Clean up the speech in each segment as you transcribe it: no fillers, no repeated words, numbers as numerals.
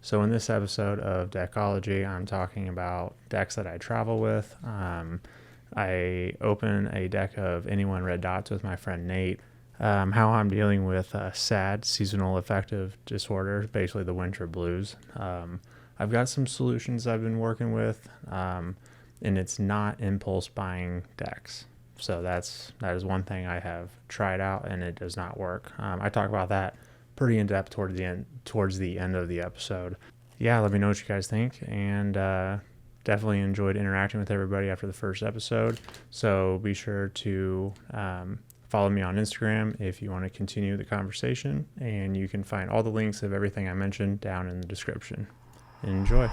So in this episode of Deckology, I'm talking about decks that I travel with. I open a deck of Anyone Red Dots with my friend Nate. How I'm dealing with S.A.D, seasonal affective disorder, basically the winter blues. I've got some solutions I've been working with, and it's not impulse buying decks. So that is one thing I have tried out, and it does not work. I talk about that pretty in depth towards the end of the episode. Yeah, let me know what you guys think, and definitely enjoyed interacting with everybody after the first episode. So be sure to follow me on Instagram if you want to continue the conversation, and you can find all the links of everything I mentioned down in the description. Enjoy.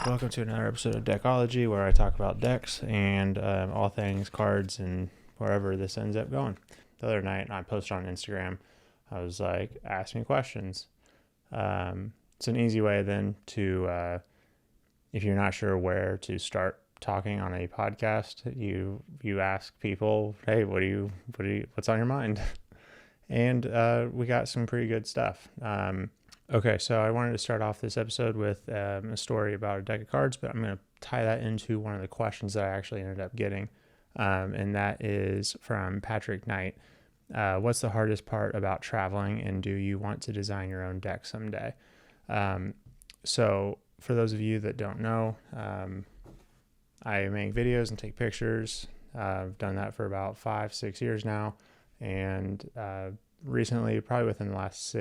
Welcome to another episode of Deckology, where I talk about decks and all things cards and wherever this ends up going. The other night, I posted on Instagram, I was like, ask me questions. It's an easy way then to, if you're not sure where to start talking on a podcast, you ask people, hey, what's on your mind? And we got some pretty good stuff. Okay, so I wanted to start off this episode with a story about a deck of cards, but I'm going to tie that into one of the questions that I actually ended up getting, and that is from Patrick Knight. What's the hardest part about traveling, and do you want to design your own deck someday? So for those of you that don't know, I make videos and take pictures. I've done that for about 5-6 years now, and recently, probably within the last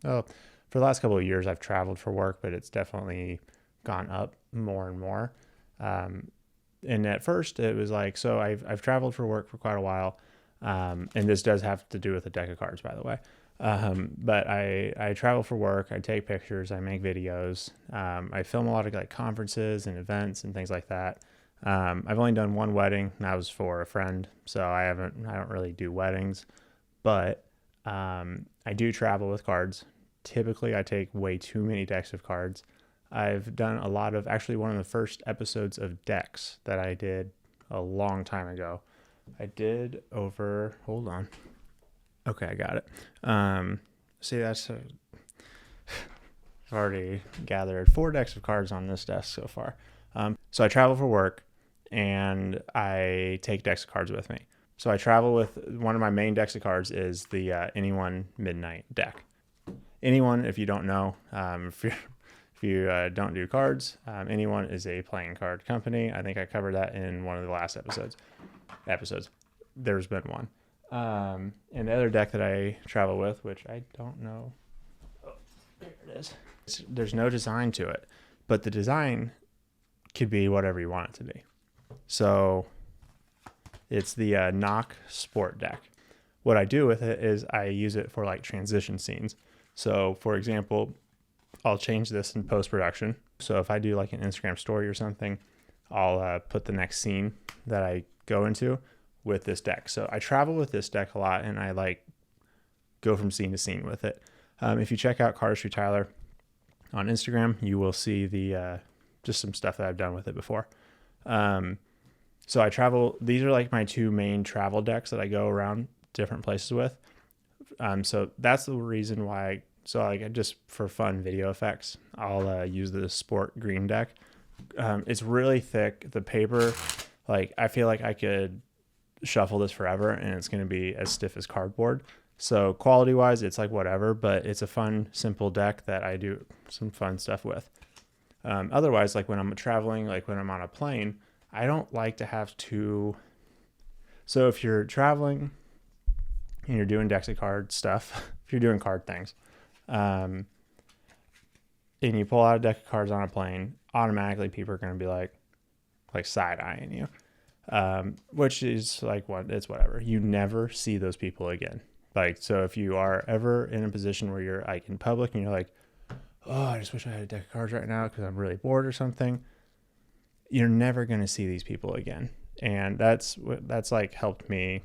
for the last couple of years, I've traveled for work, but it's definitely gone up more and more. And at first it was like, so I've traveled for work for quite a while. And this does have to do with a deck of cards, by the way. But I travel for work. I take pictures, I make videos. I film a lot of like conferences and events and things like that. I've only done one wedding, and that was for a friend. So I don't really do weddings, but I do travel with cards. Typically, I take way too many decks of cards. I've done a lot of, actually one of the first episodes of decks that I did a long time ago. I did over, hold on. Okay, I got it. See, I've already gathered 4 decks of cards on this desk so far. So I travel for work, and I take decks of cards with me. So I travel with, one of my main decks of cards is the Anyone Midnight deck. Anyone, if you don't know, if you don't do cards, Anyone is a playing card company. I think I covered that in one of the last episodes. There's been one. And the other deck that I travel with, which I don't know. Oh, there it is. There's no design to it, but the design could be whatever you want it to be. So it's the NOC Sport Deck. What I do with it is I use it for like transition scenes. So for example, I'll change this in post-production. So if I do like an Instagram story or something, I'll put the next scene that I go into with this deck. So I travel with this deck a lot, and I like go from scene to scene with it. If you check out Cardistry Tyler on Instagram, you will see the just some stuff that I've done with it before. So I travel, these are like my 2 main travel decks that I go around different places with. So that's the reason why, just for fun video effects, I'll use the Sport Green deck. It's really thick. The paper, like I feel like I could shuffle this forever and it's going to be as stiff as cardboard. So quality wise, it's like whatever, but it's a fun, simple deck that I do some fun stuff with. Otherwise, like when I'm traveling, like when I'm on a plane, I don't like to have so if you're traveling and you're doing decks of card stuff, if you're doing card things, and you pull out a deck of cards on a plane, automatically people are going to be like side-eyeing you, which is like, it's whatever. You never see those people again. Like, so if you are ever in a position where you're like in public and you're like, oh, I just wish I had a deck of cards right now because I'm really bored or something, you're never going to see these people again. And that's like helped me,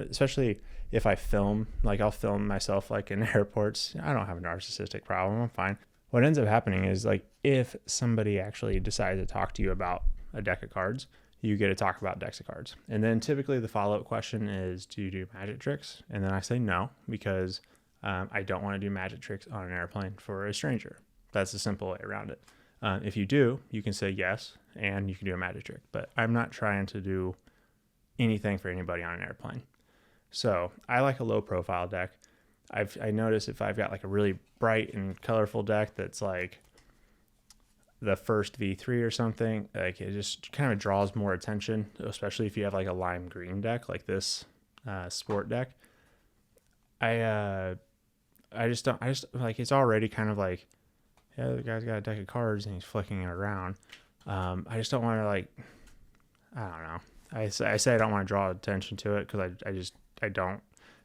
especially if I film, like I'll film myself like in airports. I don't have a narcissistic problem. I'm fine. What ends up happening is like if somebody actually decides to talk to you about a deck of cards, you get to talk about decks of cards. And then typically the follow-up question is, do you do magic tricks? And then I say no, because I don't want to do magic tricks on an airplane for a stranger. That's the simple way around it. If you do, you can say yes, and you can do a magic trick. But I'm not trying to do anything for anybody on an airplane. So I like a low-profile deck. I notice if I've got like a really bright and colorful deck that's like the first V3 or something, like it just kind of draws more attention, especially if you have like a lime green deck like this sport deck. I just like, it's already kind of like, yeah, the guy's got a deck of cards and he's flicking it around. I just don't want to, like, I don't know. I say I don't want to draw attention to it because I don't.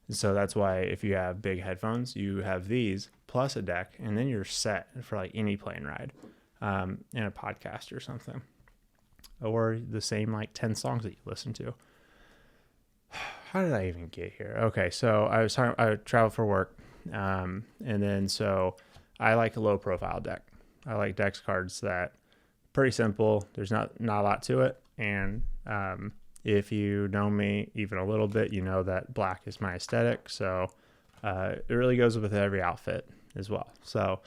And so that's why if you have big headphones, you have these plus a deck, and then you're set for like any plane ride. In a podcast or something, or the same like 10 songs that you listen to. How did I even get here? Okay, so I travel for work, and then so I like a low profile deck. I like decks cards that pretty simple. There's not a lot to it, and if you know me even a little bit, you know that black is my aesthetic. So it really goes with every outfit as well. So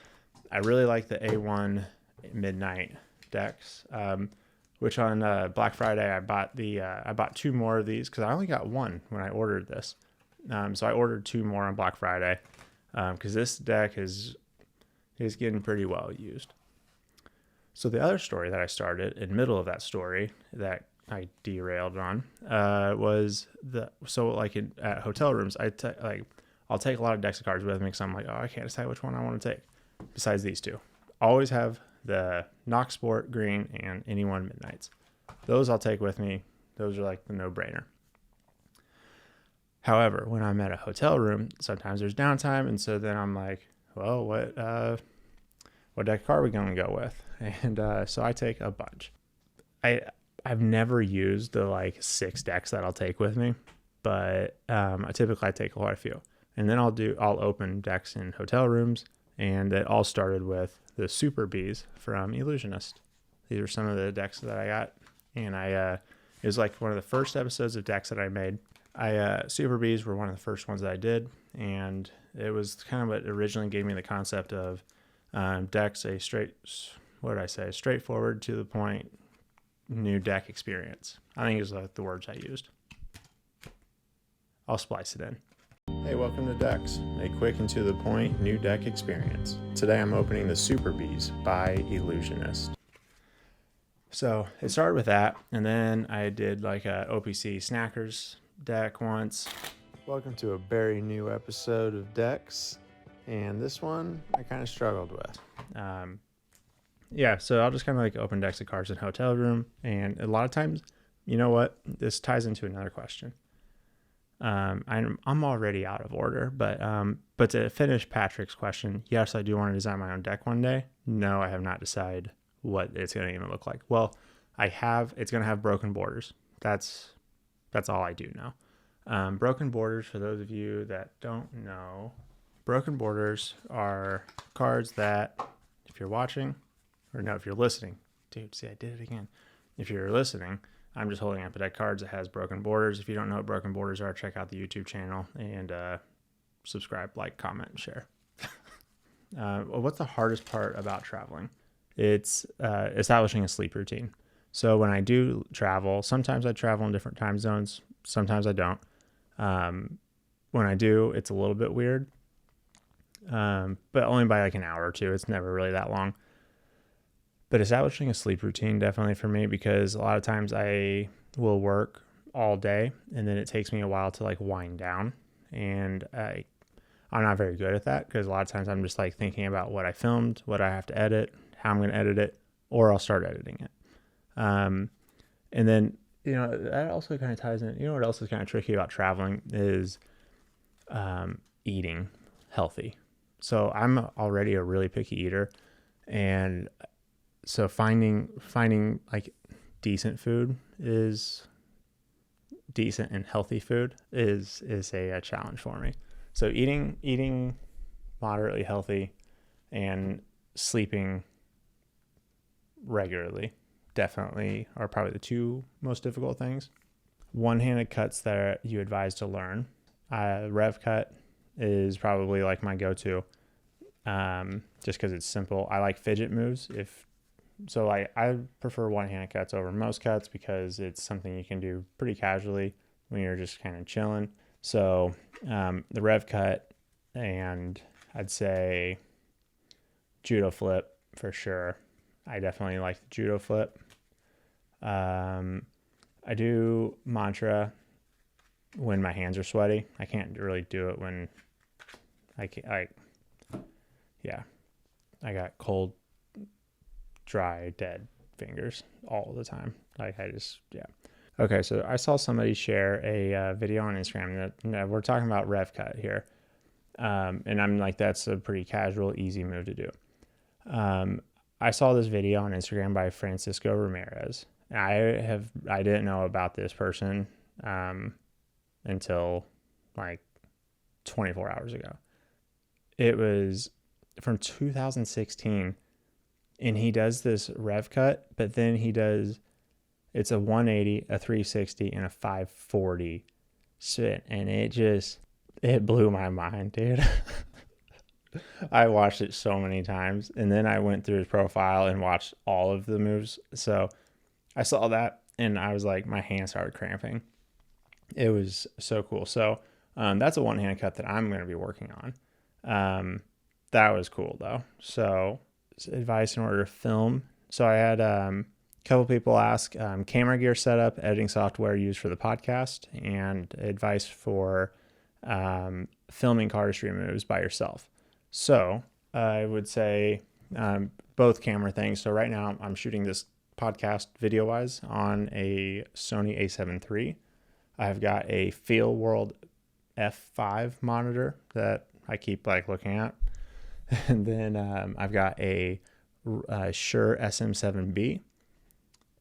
I really like the A1 midnight decks, which on Black Friday I bought 2 more of these because I only got 1 when I ordered this. So I ordered 2 more on Black Friday because this deck is getting pretty well used. So the other story that I started in the middle of that story that I derailed on was at hotel rooms I'll take a lot of decks of cards with me because I'm like, oh, I can't decide which one I want to take besides these 2. Always have the NOC Sport Green and Anyone Midnights. Those I'll take with me. Those are like the no-brainer. However, when I'm at a hotel room, sometimes there's downtime, and so then I'm like, well, what deck of card are we going to go with? And so I take a bunch. I've never used the like 6 decks that I'll take with me, but I take quite a few. And then I'll open decks in hotel rooms, and it all started with the Super Bees from Illusionist. These are some of the decks that I got, and it was like one of the first episodes of decks that I made. Super Bees were one of the first ones that I did, and it was kind of what originally gave me the concept of decks, straightforward, to the point, new deck experience. I think is like the words I used. I'll splice it in. Hey, welcome to Decks, a quick and to the point new deck experience. Today I'm opening the Super Bees by Illusionist. So it started with that, and then I did like a OPC Snackers deck once. Welcome to a very new episode of Decks, and this one I kind of struggled with. So I'll just kind of like open decks of cards in a hotel room, and a lot of times, you know what? This ties into another question. I'm already out of order, but to finish Patrick's question, yes, I do want to design my own deck one day. No, I have not decided what it's going to even look like. Well, it's going to have broken borders. That's all I do know. Broken borders, for those of you that don't know, broken borders are cards that, if you're watching, if you're listening, dude, see, I did it again. If you're listening, I'm just holding up a deck of cards that has broken borders. If you don't know what broken borders are, check out the YouTube channel and subscribe, like, comment, and share. What's the hardest part about traveling? It's establishing a sleep routine. So when I do travel, sometimes I travel in different time zones. Sometimes I don't. When I do, it's a little bit weird, but only by like an hour or 2. It's never really that long. But establishing a sleep routine definitely for me, because a lot of times I will work all day and then it takes me a while to like wind down, and I'm not very good at that because a lot of times I'm just like thinking about what I filmed, what I have to edit, how I'm going to edit it, or I'll start editing it. And then, that also kind of ties in. What else is kind of tricky about traveling is eating healthy. So I'm already a really picky eater, and so finding like decent and healthy food is a challenge for me. So eating moderately healthy and sleeping regularly definitely are probably the two most difficult things. One-handed cuts that you advise to learn. Rev cut is probably like my go-to, just because it's simple. I like fidget moves. I prefer one-handed cuts over most cuts because it's something you can do pretty casually when you're just kind of chilling. So the rev cut, and I'd say judo flip for sure. I definitely like the judo flip. I do mantra when my hands are sweaty. I can't really do it when I got cold, dry, dead fingers all the time. Okay, so I saw somebody share a video on Instagram that we're talking about rev cut here. And I'm like, that's a pretty casual, easy move to do. I saw this video on Instagram by Francisco Ramirez. I didn't know about this person until like 24 hours ago. It was from 2016, and he does this rev cut, but then it's a 180, a 360, and a 540 spin, and it blew my mind, dude. I watched it so many times, and then I went through his profile and watched all of the moves. So I saw that, and I was like, my hand started cramping. It was so cool. So that's a one-hand cut that I'm going to be working on. That was cool, though. So advice in order to film. So I had a couple people ask camera gear setup, editing software used for the podcast, and advice for filming cardistry moves by yourself. So I would say both camera things. So right now I'm shooting this podcast video-wise on a Sony a7 III. I've got a Feel World F5 monitor that I keep like looking at. And then I've got a Shure SM7B.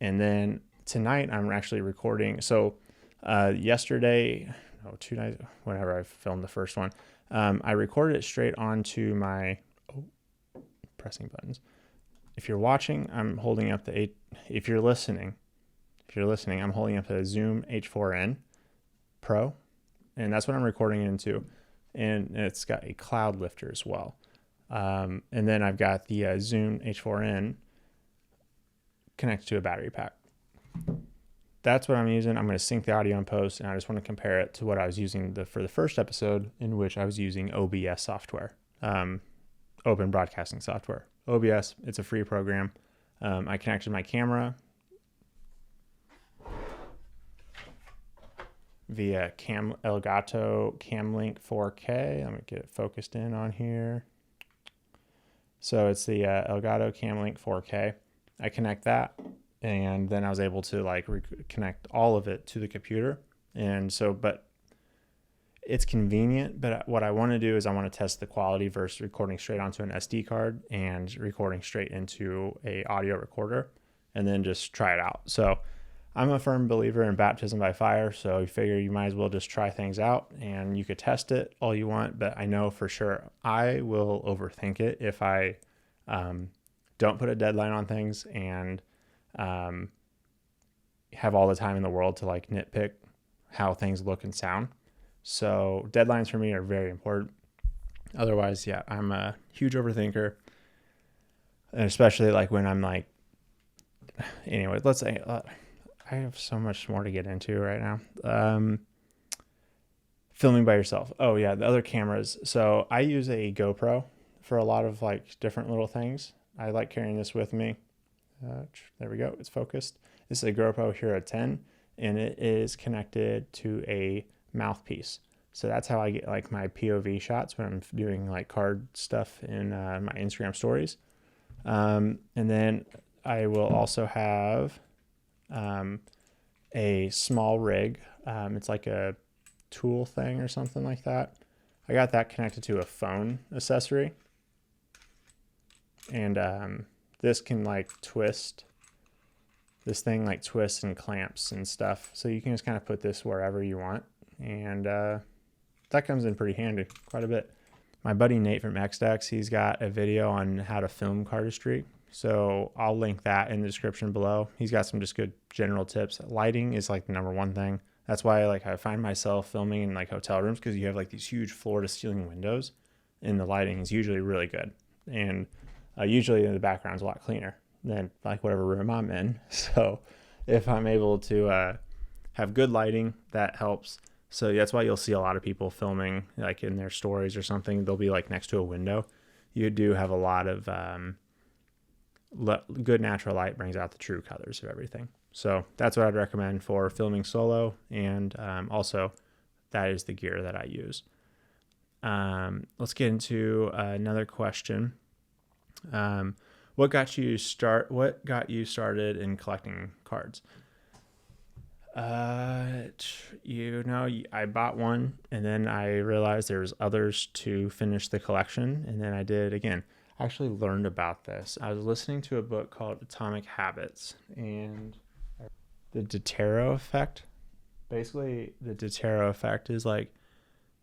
And then tonight I'm actually recording. So yesterday, 2 nights, whenever I filmed the first one, I recorded it straight onto my pressing buttons. If you're watching, I'm holding up if you're listening, I'm holding up a Zoom H4n Pro, and that's what I'm recording into. And it's got a cloud lifter as well. And then I've got the Zoom H4n connected to a battery pack. That's what I'm using. I'm going to sync the audio in post, and I just want to compare it to what I was using for the first episode, in which I was using OBS software, open broadcasting software. OBS, it's a free program. I connected my camera via Elgato Camlink 4K. Let me get it focused in on here. So it's the Elgato Camlink 4K. I connect that, and then I was able to connect all of it to the computer. And so, but it's convenient, but what I want to do is I want to test the quality versus recording straight onto an SD card and recording straight into a audio recorder, and then just try it out. So I'm a firm believer in baptism by fire. So you figure you might as well just try things out, and you could test it all you want, but I know for sure I will overthink it if I don't put a deadline on things and have all the time in the world to nitpick how things look and sound. So deadlines for me are very important. Otherwise, yeah, I'm a huge overthinker, and especially when I'm anyway, let's say I have so much more to get into right now. Filming by yourself. Oh yeah, the other cameras. So I use a GoPro for a lot of different little things. I like carrying this with me. There we go. It's focused. This is a GoPro Hero 10, and it is connected to a mouthpiece. So that's how I get my POV shots when I'm doing card stuff in my Instagram stories. And then I will also have a small rig. It's like a tool thing or something like that. I got that connected to a phone accessory. And this can twist. This thing twists and clamps and stuff. So you can just kind of put this wherever you want. And that comes in pretty handy quite a bit. My buddy Nate from XDecks, he's got a video on how to film cardistry. So I'll link that in the description below. He's got some just good general tips. Lighting is like the number one thing. That's why like I find myself filming in like hotel rooms, because you have like these huge floor to ceiling windows and the lighting is usually really good. And usually the background's a lot cleaner than like whatever room I'm in. So if I'm able to have good lighting, that helps. So that's why you'll see a lot of people filming like in their stories or something. They'll be like next to a window. You do have a lot of good natural light brings out the true colors of everything. So that's what I'd recommend for filming solo. And also that is the gear that I use. Let's get into another question. What got you started in collecting cards? I bought one and then I realized there was others to finish the collection. And then I did again. I actually learned about this. I was listening to a book called Atomic Habits and the Diderot effect. Basically, the Diderot effect is like,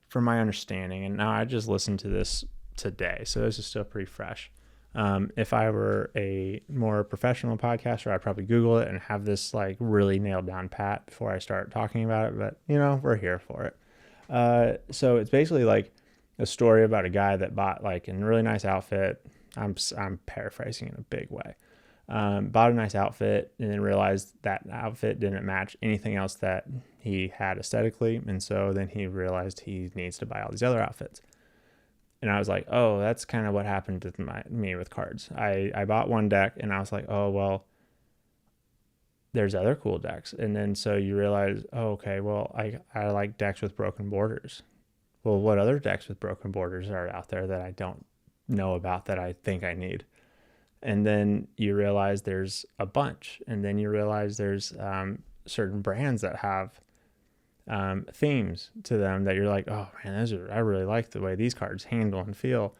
from my understanding, and now I just listened to this today, so this is still pretty fresh. If I were a more professional podcaster, I'd probably Google it and have this like really nailed down pat before I start talking about it. But we're here for it. So it's basically like a story about a guy that bought like a really nice outfit. I'm paraphrasing in a big way. Bought a nice outfit and then realized that outfit didn't match anything else that he had aesthetically. And so then he realized he needs to buy all these other outfits. And I was like, oh, that's kind of what happened to me with cards. I bought one deck and I was like, oh, well, there's other cool decks. And then so you realize, oh, okay, well, I like decks with broken borders. Well, what other decks with broken borders are out there that I don't know about that I think I need? And then you realize there's a bunch. And then you realize there's certain brands that have themes to them that you're like, oh man, I really like the way these cards handle and feel.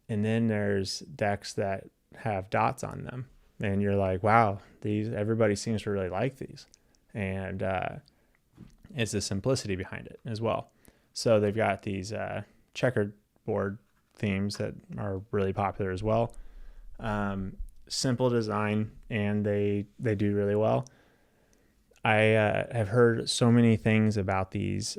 And then there's decks that have dots on them. And you're like, wow, everybody seems to really like these. And it's the simplicity behind it as well. So they've got these checkered board themes that are really popular as well. Simple design, and they do really well. I have heard so many things about these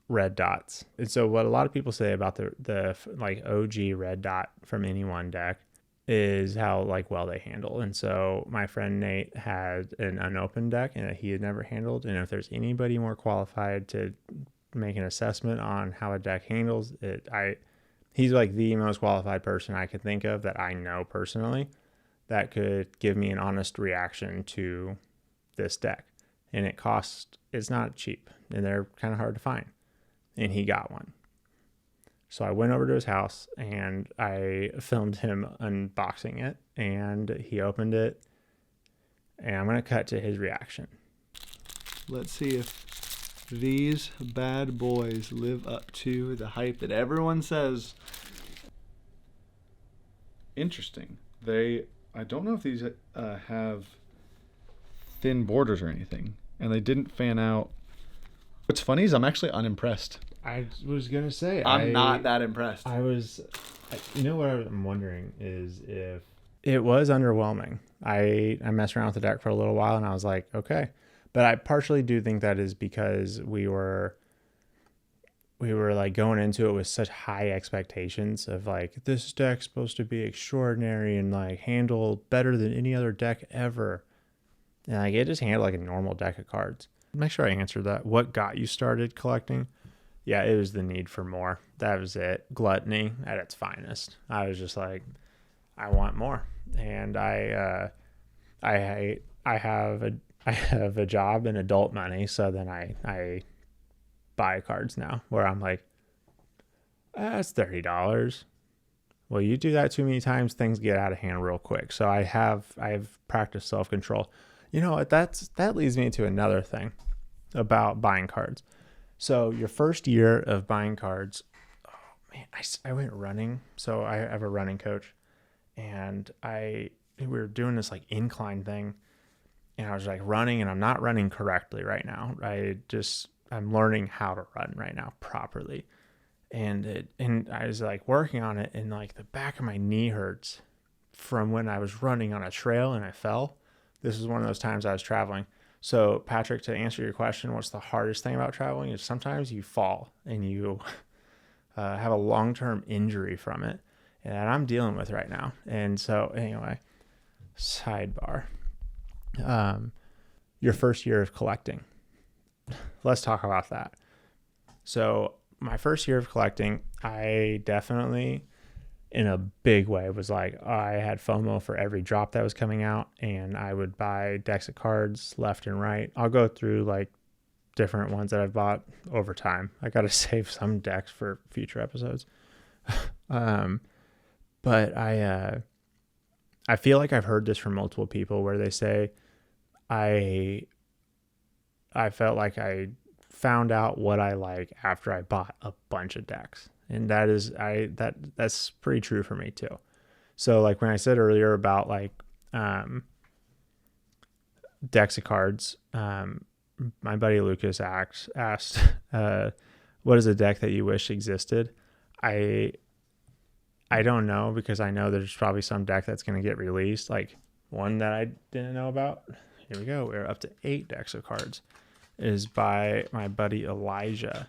red dots. And so what a lot of people say about the like OG red dot from any one deck is how like well they handle. And so my friend Nate had an unopened deck and he had never handled. And if there's anybody more qualified to make an assessment on how a deck handles it, he's like the most qualified person I could think of that I know personally that could give me an honest reaction to this deck. And it's not cheap and they're kind of hard to find. And he got one. So I went over to his house and I filmed him unboxing it and he opened it, and I'm going to cut to his reaction. Let's see if these bad boys live up to the hype that everyone says. Interesting. I don't know if these have thin borders or anything, and they didn't fan out. What's funny is I'm actually unimpressed. I was going to say, I'm not that impressed. You know what I'm wondering is if it was underwhelming. I messed around with the deck for a little while and I was like, okay. But I partially do think that is because we were like going into it with such high expectations of like, this deck's supposed to be extraordinary and like handle better than any other deck ever. And like it just handled like a normal deck of cards. Make sure I answered that. What got you started collecting? Yeah, it was the need for more. That was it. Gluttony at its finest. I was just like, I want more. And I have a job and adult money, so then I buy cards now where I'm like, that's $30. Well, you do that too many times, things get out of hand real quick. So I've practiced self-control. You know what? That leads me to another thing about buying cards. So your first year of buying cards, oh man, I went running. So I have a running coach, and we were doing this like incline thing, and I was like running, and I'm not running correctly right now. I'm learning how to run right now properly, and I was like working on it, and like the back of my knee hurts from when I was running on a trail and I fell. This was one of those times I was traveling. So Patrick, to answer your question, what's the hardest thing about traveling is sometimes you fall and you have a long-term injury from it. And I'm dealing with right now. And so anyway, sidebar. Your first year of collecting. Let's talk about that. So my first year of collecting, I definitely, in a big way, was like, I had FOMO for every drop that was coming out, and I would buy decks of cards left and right. I'll go through like different ones that I've bought over time. I got to save some decks for future episodes. But I feel like I've heard this from multiple people where they say, I felt like I found out what I like after I bought a bunch of decks. And that's pretty true for me too. So like when I said earlier about like decks of cards, my buddy Lucas asked what is a deck that you wish existed? I don't know, because I know there's probably some deck that's going to get released. Like one that I didn't know about. Here we go. We're up to 8 decks of cards. It is by my buddy Elijah.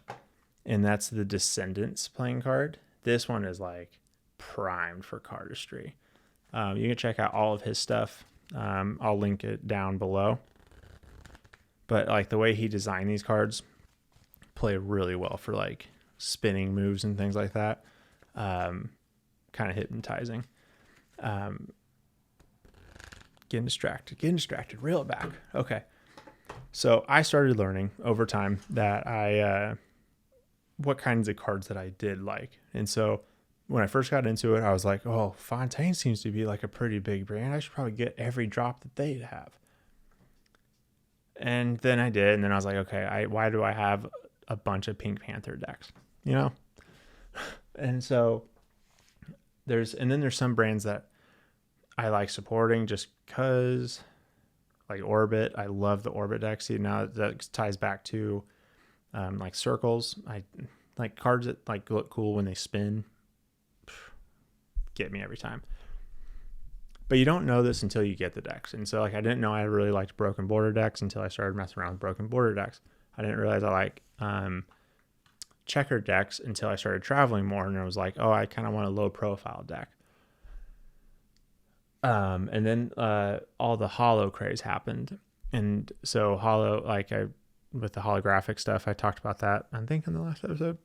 And that's the Descendants playing card. This one is like primed for cardistry. You can check out all of his stuff. I'll link it down below. But like the way he designed these cards play really well for like spinning moves and things like that. Kind of hypnotizing. Getting distracted, reel it back. Okay. So I started learning over time that what kinds of cards that I did like. And so when I first got into it, I was like, oh, Fontaine seems to be like a pretty big brand. I should probably get every drop that they have. And then I did. And then I was like, okay, why do I have a bunch of Pink Panther decks? You know? And so there's some brands that I like supporting just because, like Orbit. I love the Orbit deck. See, now that ties back to like circles. I like cards that like look cool when they spin. Get me every time. But you don't know this until you get the decks. And so like I didn't know I really liked broken border decks until I started messing around with broken border decks. I didn't realize I like checker decks until I started traveling more, and I was like, oh, I kind of want a low profile deck. And then all the holo craze happened. And so holo, like with the holographic stuff, I talked about that, I think, in the last episode.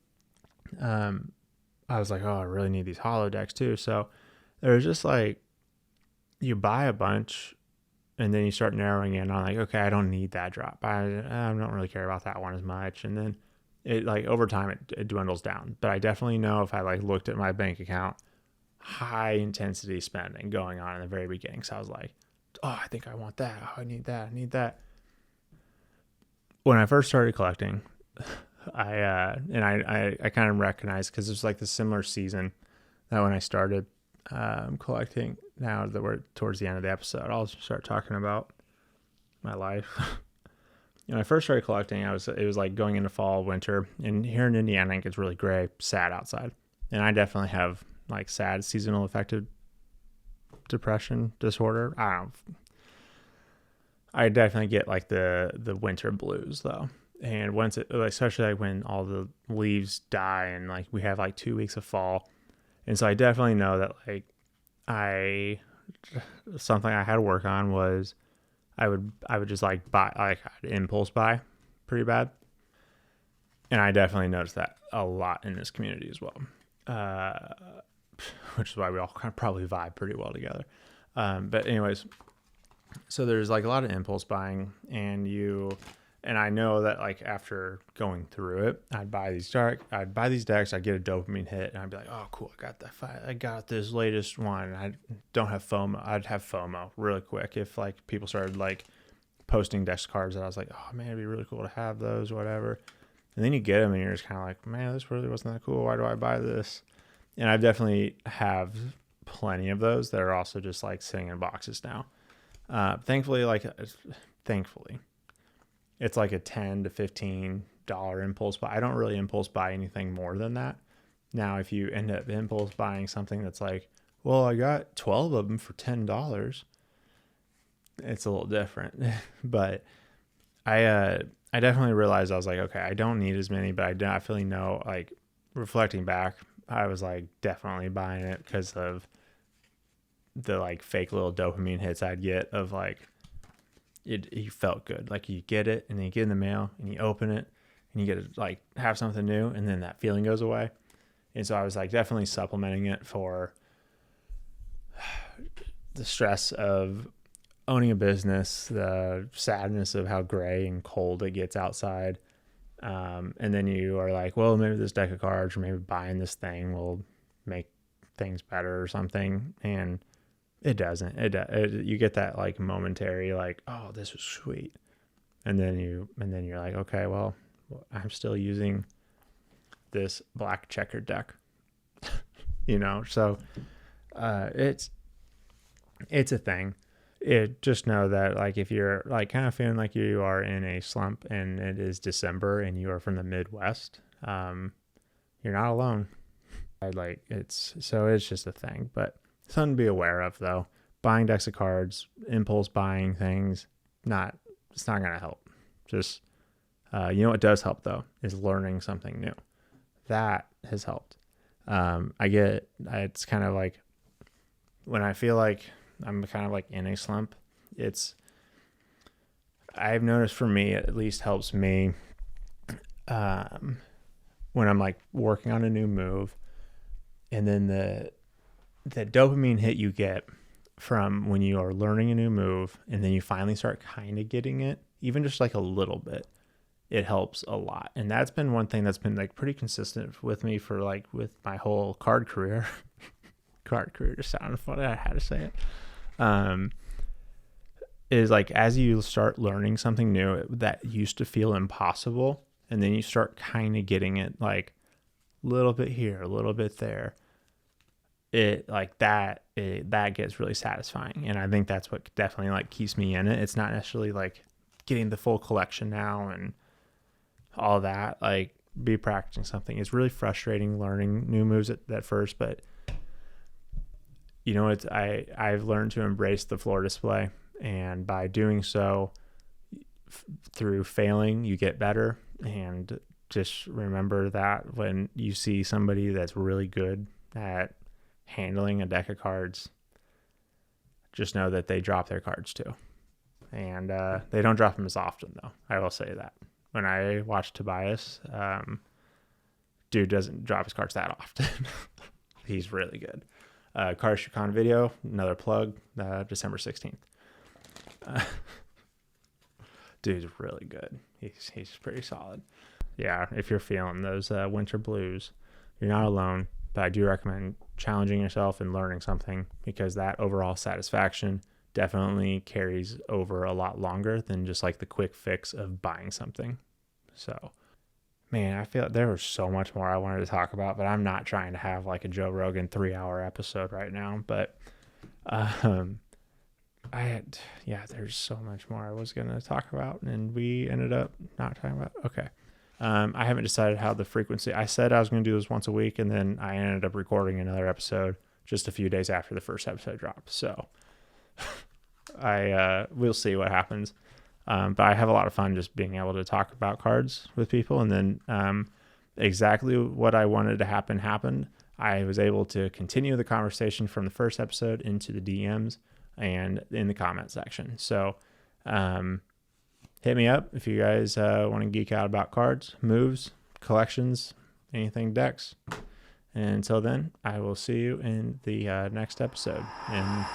I was like, oh, I really need these holo decks too. So there was just like, you buy a bunch and then you start narrowing in on like, okay, I don't need that drop. I don't really care about that one as much. And then it like over time it dwindles down. But I definitely know if I like looked at my bank account, high intensity spending going on in the very beginning. So I was like, oh, I think I want that. Oh, I need that. When I first started collecting, I kind of recognized, because it's like the similar season that when I started collecting. Now that we're towards the end of the episode, I'll start talking about my life. When I first started collecting, it was like going into fall, winter, and here in Indiana, it gets really gray, sad outside. And I definitely have like SAD, seasonal affective depression disorder. I definitely get like the winter blues though. And once especially like when all the leaves die and like we have like 2 weeks of fall. And so I definitely know that like something I had to work on was I would just like buy, like I'd impulse buy pretty bad. And I definitely noticed that a lot in this community as well. Which is why we all kind of probably vibe pretty well together. But anyways, so there's like a lot of impulse buying, and I know that like after going through it, I'd buy these decks, I'd get a dopamine hit, and I'd be like, oh cool, I got this latest one. I don't have FOMO. I'd have FOMO really quick if like people started like posting decks cards that I was like, oh man, it'd be really cool to have those, whatever. And then you get them and you're just kind of like, man, this really wasn't that cool. Why do I buy this? And I definitely have plenty of those that are also just like sitting in boxes now. Thankfully, it's like a $10 to $15 impulse buy. I don't really impulse buy anything more than that. Now, if you end up impulse buying something that's like, well, I got 12 of them for $10. It's a little different, but I definitely realized I was like, okay, I don't need as many, but I definitely know, like, reflecting back, I was like definitely buying it because of the like fake little dopamine hits I'd get of like, it felt good. Like you get it and then you get in the mail and you open it and you get to like have something new and then that feeling goes away. And so I was like definitely supplementing it for the stress of owning a business, the sadness of how gray and cold it gets outside. And then you are like, well, maybe this deck of cards or maybe buying this thing will make things better or something. And it doesn't. You get that like momentary, like, oh, this was sweet. And then you're like, okay, well, I'm still using this black checkered deck, so, it's a thing. Just know that like if you're like kind of feeling like you are in a slump and it is December and you are from the Midwest, you're not alone. It's just a thing, but something to be aware of though. Buying decks of cards, impulse buying things, it's not going to help. Just, what does help though is learning something new. That has helped. It's kind of like when I feel like I'm kind of like in a slump, I've noticed for me, it at least helps me, when I'm like working on a new move and then the dopamine hit you get from when you are learning a new move and then you finally start kind of getting it, even just like a little bit, it helps a lot. And that's been one thing that's been like pretty consistent with me for like with my whole card career. Card career just sounded funny. I had to say it. Is like as you start learning something new that used to feel impossible, and then you start kind of getting it like a little bit here, a little bit there. That gets really satisfying, and I think that's what definitely like keeps me in it. It's not necessarily like getting the full collection now and all that. Like be practicing something. It's really frustrating learning new moves at first, but I've learned to embrace the floor display, and by doing so, through failing, you get better. And just remember that when you see somebody that's really good at handling a deck of cards, just know that they drop their cards too. And they don't drop them as often, though. I will say that. When I watch Tobias, dude doesn't drop his cards that often. He's really good. Cardistry Con video, another plug, December 16th. Dude's really good. He's pretty solid. Yeah, if you're feeling those winter blues, you're not alone. But I do recommend challenging yourself and learning something, because that overall satisfaction definitely carries over a lot longer than just like the quick fix of buying something. So, man, I feel like there was so much more I wanted to talk about, but I'm not trying to have like a Joe Rogan 3-hour episode right now. But there's so much more I was going to talk about, and we ended up not talking about. Okay. I haven't decided how the frequency. I said I was going to do this once a week, and then I ended up recording another episode just a few days after the first episode dropped. So we'll see what happens. But I have a lot of fun just being able to talk about cards with people. And then exactly what I wanted to happen happened. I was able to continue the conversation from the first episode into the DMs and in the comment section. So hit me up if you guys want to geek out about cards, moves, collections, anything decks. And until then, I will see you in the next episode. And